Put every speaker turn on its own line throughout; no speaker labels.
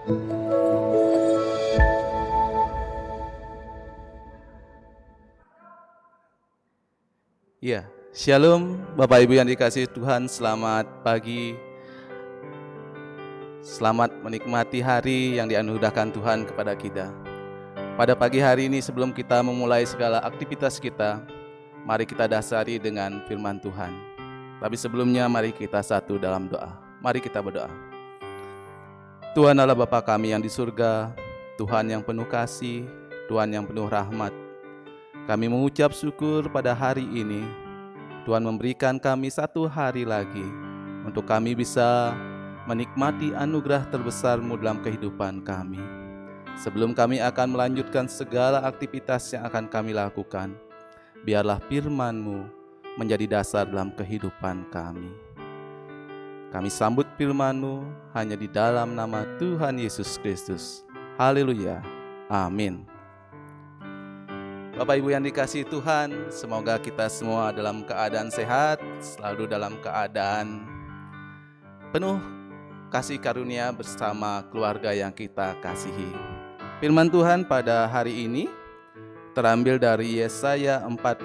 Ya, Shalom Bapak Ibu yang dikasihi Tuhan, selamat pagi. Selamat menikmati hari yang dianugerahkan Tuhan kepada kita. Pada pagi hari ini sebelum kita memulai segala aktivitas kita, mari kita dasari dengan firman Tuhan. Tapi sebelumnya mari kita satu dalam doa. Mari kita berdoa. Tuhan Allah Bapa kami yang di surga, Tuhan yang penuh kasih, Tuhan yang penuh rahmat. Kami mengucap syukur pada hari ini, Tuhan memberikan kami satu hari lagi untuk kami bisa menikmati anugerah terbesar-Mu dalam kehidupan kami. Sebelum kami akan melanjutkan segala aktivitas yang akan kami lakukan, biarlah firman-Mu menjadi dasar dalam kehidupan kami. Kami sambut firman-Mu hanya di dalam nama Tuhan Yesus Kristus. Haleluya. Amin. Bapak Ibu yang dikasihi Tuhan, semoga kita semua dalam keadaan sehat, selalu dalam keadaan penuh kasih karunia bersama keluarga yang kita kasihi. Firman Tuhan pada hari ini terambil dari Yesaya 45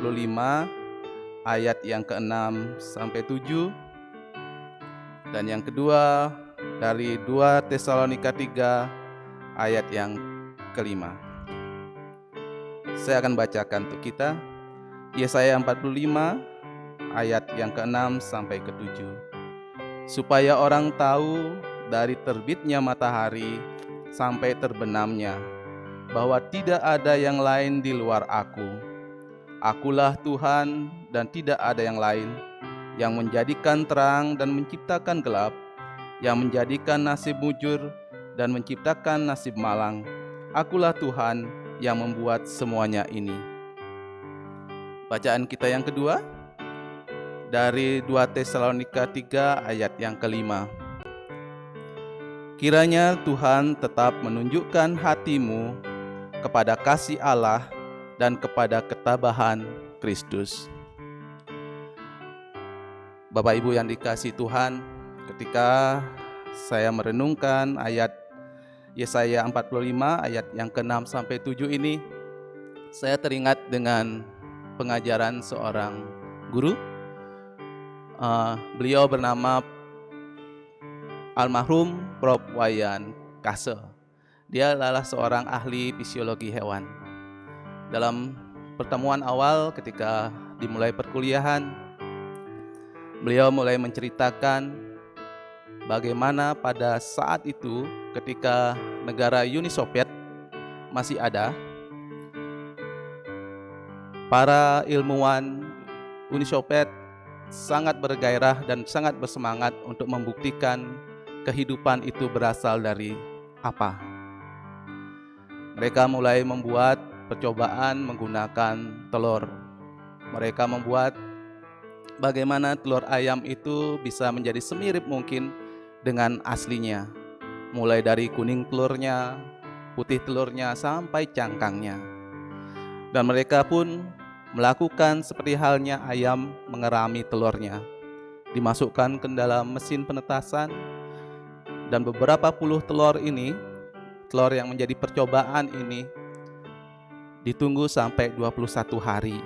ayat yang ke-6 sampai 7, dan yang kedua dari 2 Tesalonika 3 ayat yang ke-5. Saya akan bacakan untuk kita Yesaya 45 ayat yang ke-6 sampai ke-7. Supaya orang tahu dari terbitnya matahari sampai terbenamnya, bahwa tidak ada yang lain di luar Aku. Akulah Tuhan dan tidak ada yang lain, yang menjadikan terang dan menciptakan gelap, yang menjadikan nasib mujur dan menciptakan nasib malang. Akulah Tuhan yang membuat semuanya ini. Bacaan kita yang kedua dari 2 Tesalonika 3 ayat yang ke-5. Kiranya Tuhan tetap menunjukkan hatimu kepada kasih Allah dan kepada ketabahan Kristus. Bapak Ibu yang dikasihi Tuhan, ketika saya merenungkan ayat Yesaya 45 ayat yang ke-6 sampai 7 ini, saya teringat dengan pengajaran seorang guru. Beliau bernama almarhum Prof. Wayan Kase. Dia adalah seorang ahli fisiologi hewan. Dalam pertemuan awal ketika dimulai perkuliahan, beliau mulai menceritakan bagaimana pada saat itu ketika negara Uni Soviet masih ada, para ilmuwan Uni Soviet sangat bergairah dan sangat bersemangat untuk membuktikan kehidupan itu berasal dari apa. Mereka mulai membuat percobaan menggunakan telur. Mereka membuat bagaimana telur ayam itu bisa menjadi semirip mungkin dengan aslinya. Mulai dari kuning telurnya, putih telurnya, sampai cangkangnya. Dan mereka pun melakukan seperti halnya ayam mengerami telurnya. Dimasukkan ke dalam mesin penetasan, dan beberapa puluh telur ini, telur yang menjadi percobaan ini, ditunggu sampai 21 hari.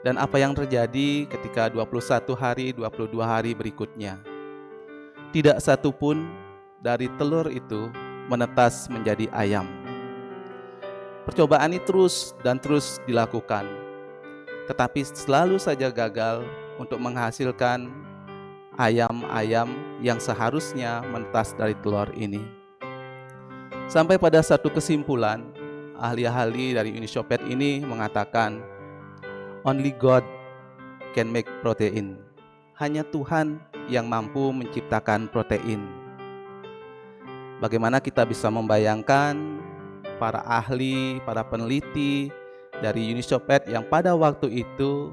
Dan apa yang terjadi ketika 21 hari, 22 hari berikutnya? Tidak satu pun dari telur itu menetas menjadi ayam. Percobaan ini terus dan terus dilakukan, tetapi selalu saja gagal untuk menghasilkan ayam-ayam yang seharusnya menetas dari telur ini. Sampai pada satu kesimpulan, ahli-ahli dari Uni Soviet ini mengatakan, only God can make protein. Hanya Tuhan yang mampu menciptakan protein. Bagaimana kita bisa membayangkan para ahli, para peneliti dari Uni Soviet yang pada waktu itu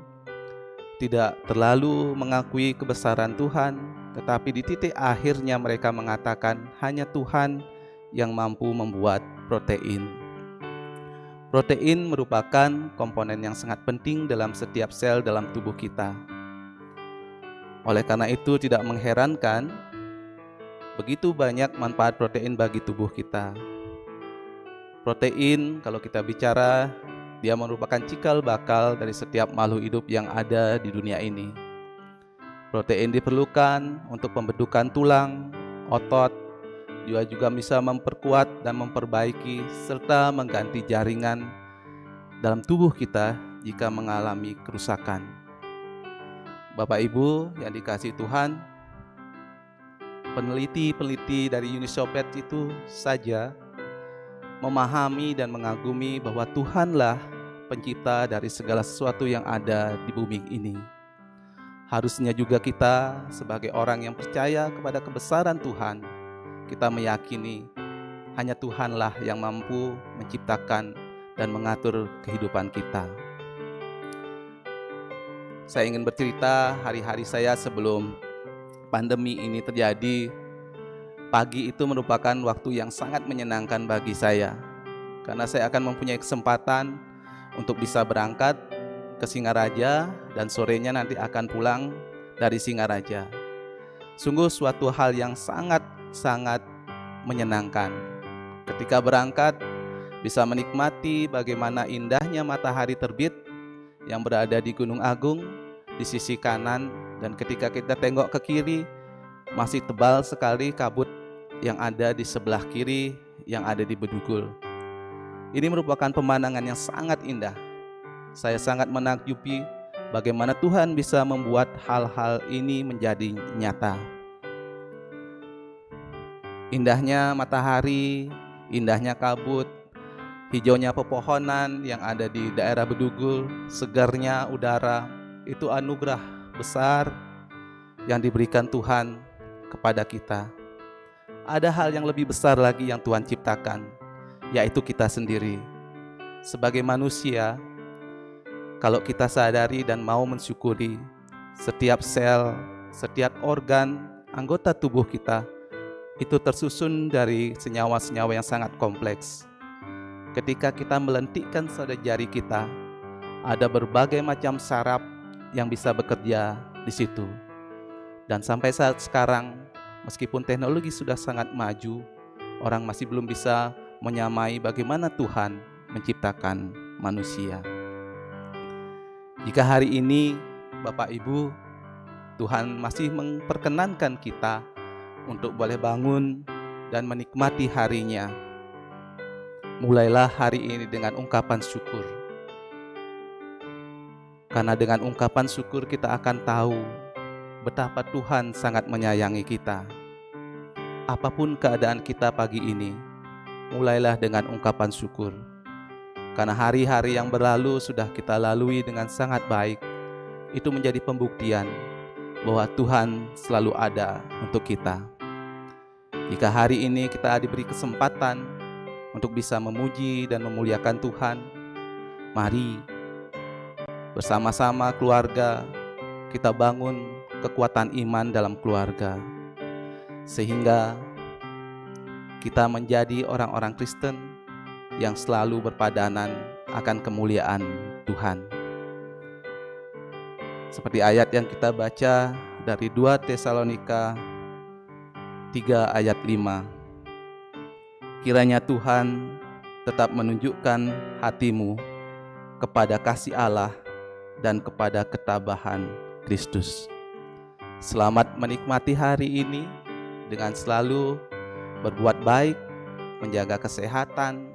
tidak terlalu mengakui kebesaran Tuhan, tetapi di titik akhirnya mereka mengatakan hanya Tuhan yang mampu membuat protein. Protein merupakan komponen yang sangat penting dalam setiap sel dalam tubuh kita. Oleh karena itu tidak mengherankan Begitu banyak manfaat protein bagi tubuh kita. Protein, kalau kita bicara, dia merupakan cikal bakal dari setiap makhluk hidup yang ada di dunia ini. Protein diperlukan untuk pembentukan tulang, otot, juga bisa memperkuat dan memperbaiki serta mengganti jaringan dalam tubuh kita jika mengalami kerusakan. Bapak Ibu yang dikasihi Tuhan, peneliti dari Uni Soviet itu saja memahami dan mengagumi bahwa Tuhanlah pencipta dari segala sesuatu yang ada di bumi ini. Harusnya juga kita sebagai orang yang percaya kepada kebesaran Tuhan, kita meyakini hanya Tuhanlah yang mampu menciptakan dan mengatur kehidupan kita. Saya ingin bercerita hari-hari saya sebelum pandemi ini terjadi. Pagi itu merupakan waktu yang sangat menyenangkan bagi saya, karena saya akan mempunyai kesempatan untuk bisa berangkat ke Singaraja dan sorenya nanti akan pulang dari Singaraja. Sungguh suatu hal yang sangat menyenangkan. Ketika berangkat, bisa menikmati bagaimana indahnya matahari terbit yang berada di Gunung Agung di sisi kanan, dan ketika kita tengok ke kiri, masih tebal sekali kabut yang ada di sebelah kiri yang ada di Bedugul. Ini merupakan pemandangan yang sangat indah. Saya sangat menakjubi bagaimana Tuhan bisa membuat hal-hal ini menjadi nyata. Indahnya matahari, indahnya kabut, hijaunya pepohonan yang ada di daerah Bedugul, segarnya udara, itu anugerah besar yang diberikan Tuhan kepada kita. Ada hal yang lebih besar lagi yang Tuhan ciptakan, yaitu kita sendiri. Sebagai manusia, kalau kita sadari dan mau mensyukuri, setiap sel, setiap organ, anggota tubuh kita, itu tersusun dari senyawa-senyawa yang sangat kompleks. Ketika kita melentikkan saudara jari kita, ada berbagai macam saraf yang bisa bekerja di situ. Dan sampai saat sekarang, meskipun teknologi sudah sangat maju, orang masih belum bisa menyamai bagaimana Tuhan menciptakan manusia. Jika hari ini, Bapak Ibu, Tuhan masih memperkenankan kita untuk boleh bangun dan menikmati harinya, mulailah hari ini dengan ungkapan syukur. Karena dengan ungkapan syukur kita akan tahu betapa Tuhan sangat menyayangi kita. Apapun keadaan kita pagi ini, mulailah dengan ungkapan syukur. Karena hari-hari yang berlalu sudah kita lalui dengan sangat baik. Itu menjadi pembuktian bahwa Tuhan selalu ada untuk kita. Jika hari ini kita diberi kesempatan untuk bisa memuji dan memuliakan Tuhan, mari bersama-sama keluarga kita bangun kekuatan iman dalam keluarga, sehingga kita menjadi orang-orang Kristen yang selalu berpadanan akan kemuliaan Tuhan. Seperti ayat yang kita baca dari 2 Tesalonika 3 ayat 5. Kiranya Tuhan tetap menunjukkan hatimu kepada kasih Allah dan kepada ketabahan Kristus. Selamat menikmati hari ini dengan selalu berbuat baik, menjaga kesehatan,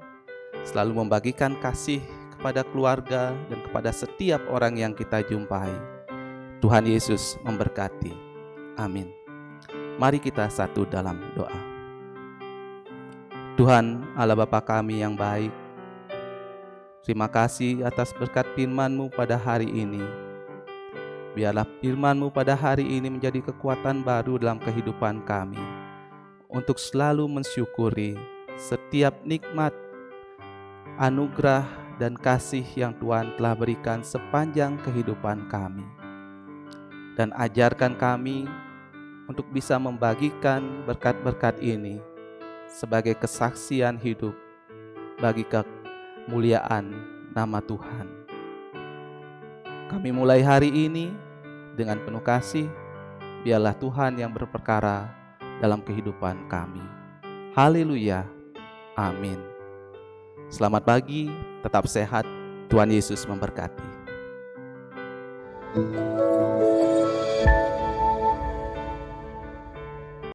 selalu membagikan kasih kepada keluarga dan kepada setiap orang yang kita jumpai. Tuhan Yesus memberkati. Amin. Mari kita satu dalam doa. Tuhan Allah Bapa kami yang baik, terima kasih atas berkat firman-Mu pada hari ini. Biarlah firman-Mu pada hari ini menjadi kekuatan baru dalam kehidupan kami, untuk selalu mensyukuri setiap nikmat, anugerah, dan kasih yang Tuhan telah berikan sepanjang kehidupan kami. Dan ajarkan kami untuk bisa membagikan berkat-berkat ini sebagai kesaksian hidup bagi kemuliaan nama Tuhan. Kami mulai hari ini dengan penuh kasih. Biarlah Tuhan yang berperkara dalam kehidupan kami. Haleluya. Amin. Selamat pagi, tetap sehat. Tuhan Yesus memberkati.